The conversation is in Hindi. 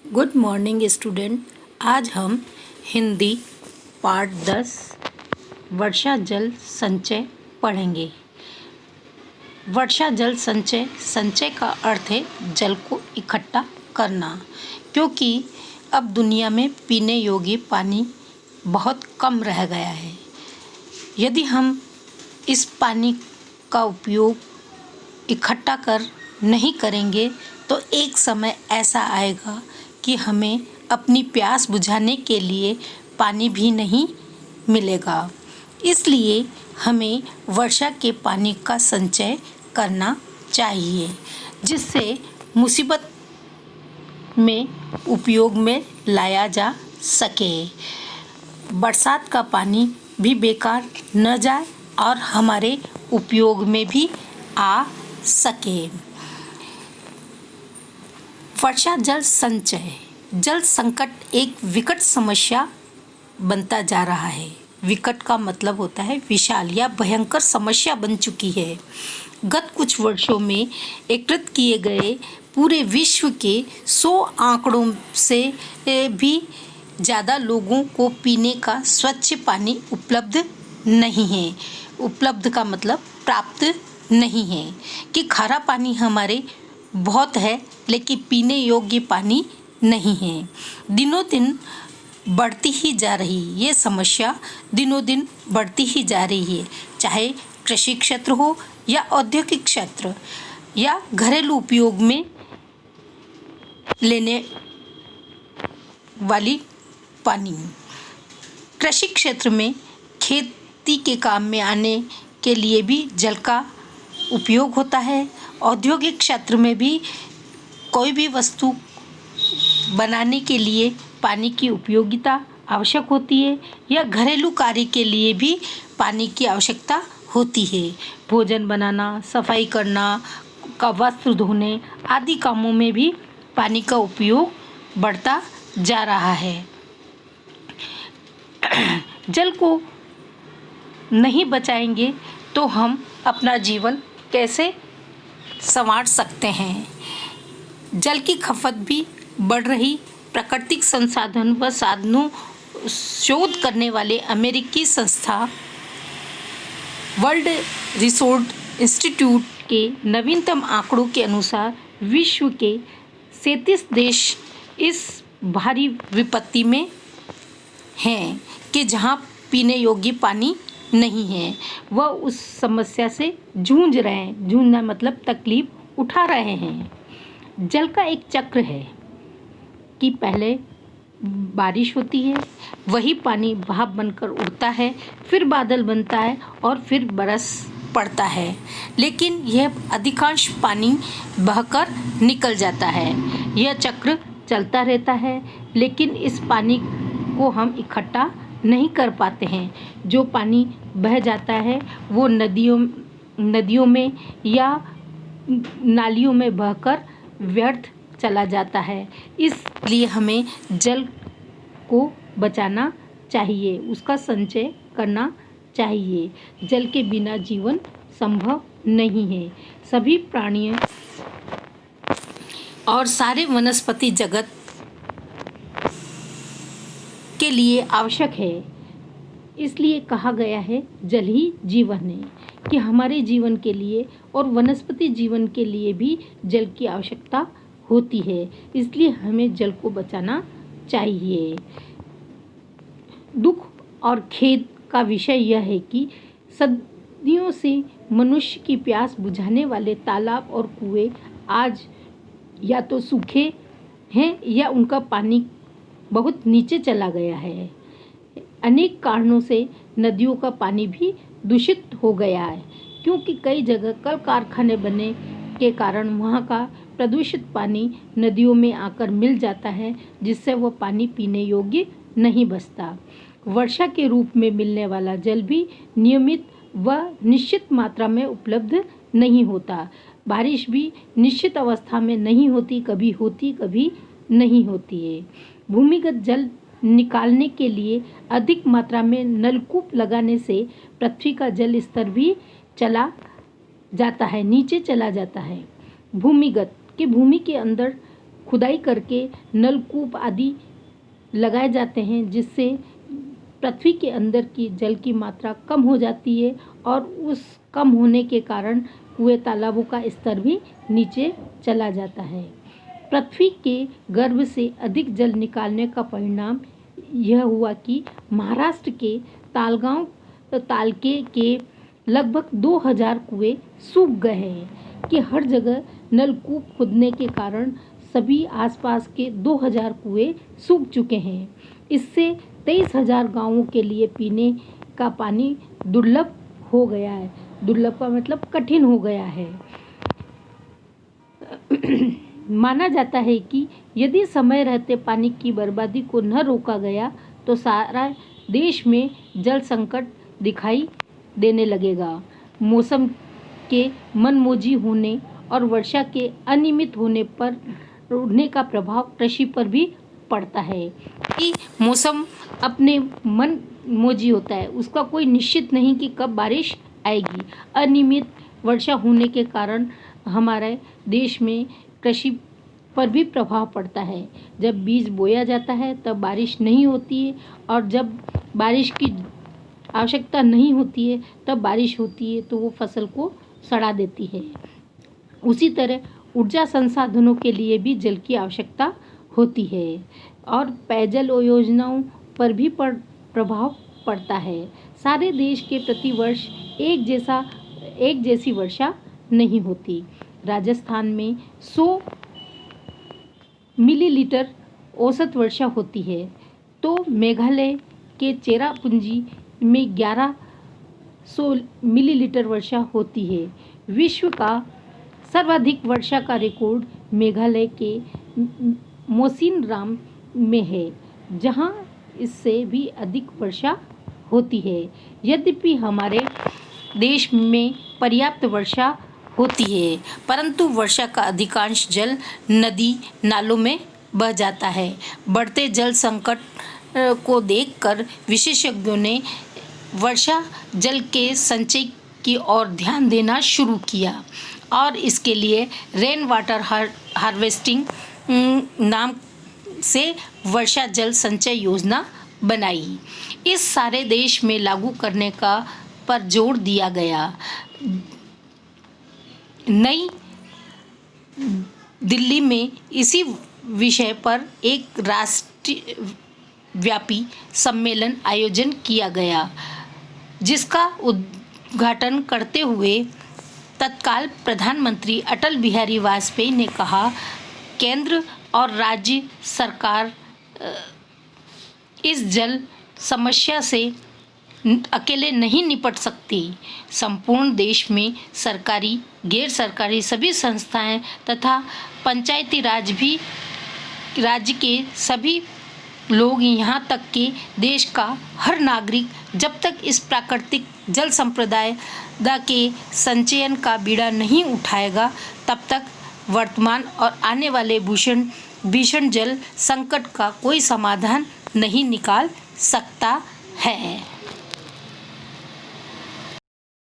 Good morning student. आज हम हिंदी पार्ट 10 वर्षा जल संचय पढ़ेंगे। वर्षा जल संचय, संचय का अर्थ है जल को इकट्ठा करना, क्योंकि अब दुनिया में पीने योग्य पानी बहुत कम रह गया है। यदि हम इस पानी का उपयोग इकट्ठा कर नहीं करेंगे तो एक समय ऐसा आएगा कि हमें अपनी प्यास बुझाने के लिए पानी भी नहीं मिलेगा। इसलिए हमें वर्षा के पानी का संचय करना चाहिए, जिससे मुसीबत में उपयोग में लाया जा सके। बरसात का पानी भी बेकार न जाए और हमारे उपयोग में भी आ सके। वर्षा जल संचय, जल संकट एक विकट समस्या बनता जा रहा है। विकट का मतलब होता है विशाल या भयंकर समस्या बन चुकी है। गत कुछ वर्षों में एकत्रित किए गए पूरे विश्व के 100 आंकड़ों से भी ज़्यादा लोगों को पीने का स्वच्छ पानी उपलब्ध नहीं है। उपलब्ध का मतलब प्राप्त नहीं है कि खारा पानी हमारे बहुत है, लेकिन पीने योग्य पानी नहीं है। दिनों दिन बढ़ती ही जा रही ये समस्या दिनों दिन बढ़ती ही जा रही है, चाहे कृषि क्षेत्र हो या औद्योगिक क्षेत्र या घरेलू उपयोग में लेने वाली पानी। कृषि क्षेत्र में खेती के काम में आने के लिए भी जल का उपयोग होता है। औद्योगिक क्षेत्र में भी कोई भी वस्तु बनाने के लिए पानी की उपयोगिता आवश्यक होती है, या घरेलू कार्य के लिए भी पानी की आवश्यकता होती है। भोजन बनाना, सफाई करना, का वस्त्र धोने आदि कामों में भी पानी का उपयोग बढ़ता जा रहा है। जल को नहीं बचाएंगे तो हम अपना जीवन कैसे संवार सकते हैं। जल की खपत भी बढ़ रही। प्राकृतिक संसाधन व साधनों शोध करने वाले अमेरिकी संस्था वर्ल्ड रिसोर्स इंस्टीट्यूट के नवीनतम आंकड़ों के अनुसार विश्व के 37 देश इस भारी विपत्ति में हैं कि जहां पीने योग्य पानी नहीं है। वह उस समस्या से जूझ रहे हैं। जूझना मतलब तकलीफ उठा रहे हैं। जल का एक चक्र है कि पहले बारिश होती है, वही पानी भाप बनकर उड़ता है, फिर बादल बनता है और फिर बरस पड़ता है। लेकिन यह अधिकांश पानी बहकर निकल जाता है। यह चक्र चलता रहता है, लेकिन इस पानी को हम इकट्ठा नहीं कर पाते हैं। जो पानी बह जाता है वो नदियों में या नालियों में बहकर व्यर्थ चला जाता है। इसलिए हमें जल को बचाना चाहिए, उसका संचय करना चाहिए। जल के बिना जीवन संभव नहीं है। सभी प्राणियों और सारे वनस्पति जगत के लिए आवश्यक है। इसलिए कहा गया है जल ही जीवन है, कि हमारे जीवन के लिए और वनस्पति जीवन के लिए भी जल की आवश्यकता होती है। इसलिए हमें जल को बचाना चाहिए। दुख और खेद का विषय यह है कि सदियों से मनुष्य की प्यास बुझाने वाले तालाब और कुएं आज या तो सूखे हैं या उनका पानी बहुत नीचे चला गया है। अनेक कारणों से नदियों का पानी भी दूषित हो गया है, क्योंकि कई जगह कल कारखाने बनने के कारण वहाँ का प्रदूषित पानी नदियों में आकर मिल जाता है, जिससे वह पानी पीने योग्य नहीं बचता। वर्षा के रूप में मिलने वाला जल भी नियमित व निश्चित मात्रा में उपलब्ध नहीं होता। बारिश भी निश्चित अवस्था में नहीं होती, कभी होती कभी नहीं होती है। भूमिगत जल निकालने के लिए अधिक मात्रा में नलकूप लगाने से पृथ्वी का जल स्तर भी चला जाता है, नीचे चला जाता है। भूमिगत कि भूमि के अंदर खुदाई करके नलकूप आदि लगाए जाते हैं, जिससे पृथ्वी के अंदर की जल की मात्रा कम हो जाती है और उस कम होने के कारण कुएं तालाबों का स्तर भी नीचे चला जाता है। पृथ्वी के गर्भ से अधिक जल निकालने का परिणाम यह हुआ कि महाराष्ट्र के तालगांव तालके के लगभग 2000 कुएं सूख गए हैं कि हर जगह नलकूप खुदने के कारण सभी आसपास के 2000 कुएं सूख चुके हैं। इससे 23,000 गांवों के लिए पीने का पानी दुर्लभ हो गया है। दुर्लभ का मतलब कठिन हो गया है। माना जाता है कि यदि समय रहते पानी की बर्बादी को न रोका गया तो सारा देश में जल संकट दिखाई देने लगेगा। मौसम के मनमौजी होने और वर्षा के अनियमित होने का प्रभाव कृषि पर भी पड़ता है कि मौसम अपने मन मौजी होता है, उसका कोई निश्चित नहीं कि कब बारिश आएगी। अनियमित वर्षा होने के कारण हमारे देश में कृषि पर भी प्रभाव पड़ता है। जब बीज बोया जाता है तब बारिश नहीं होती है और जब बारिश की आवश्यकता नहीं होती है तब बारिश होती है तो वो फसल को सड़ा देती है। उसी तरह ऊर्जा संसाधनों के लिए भी जल की आवश्यकता होती है और पेयजल योजनाओं पर भी प्रभाव पड़ता है। सारे देश के प्रतिवर्ष एक जैसी वर्षा नहीं होती। राजस्थान में 100 मिलीलीटर औसत वर्षा होती है तो मेघालय के चेरापूंजी में 1100 मिलीलीटर वर्षा होती है। विश्व का सर्वाधिक वर्षा का रिकॉर्ड मेघालय के मौसिनराम में है, जहां इससे भी अधिक वर्षा होती है। यद्यपि हमारे देश में पर्याप्त वर्षा होती है, परंतु वर्षा का अधिकांश जल नदी नालों में बह जाता है। बढ़ते जल संकट को देखकर विशेषज्ञों ने वर्षा जल के संचय की ओर ध्यान देना शुरू किया और इसके लिए रेन वाटर हार्वेस्टिंग नाम से वर्षा जल संचय योजना बनाई। इस सारे देश में लागू करने पर जोर दिया गया। नई दिल्ली में इसी विषय पर एक राष्ट्रीय व्यापी सम्मेलन आयोजन किया गया, जिसका उद्घाटन करते हुए तत्काल प्रधानमंत्री अटल बिहारी वाजपेयी ने कहा, केंद्र और राज्य सरकार इस जल समस्या से अकेले नहीं निपट सकती। संपूर्ण देश में सरकारी, गैर सरकारी सभी संस्थाएं तथा पंचायती राज भी राज्य के सभी लोग, यहाँ तक कि देश का हर नागरिक जब तक इस प्राकृतिक जल संप्रदाय के संचयन का बीड़ा नहीं उठाएगा तब तक वर्तमान और आने वाले भीषण जल संकट का कोई समाधान नहीं निकाल सकता है।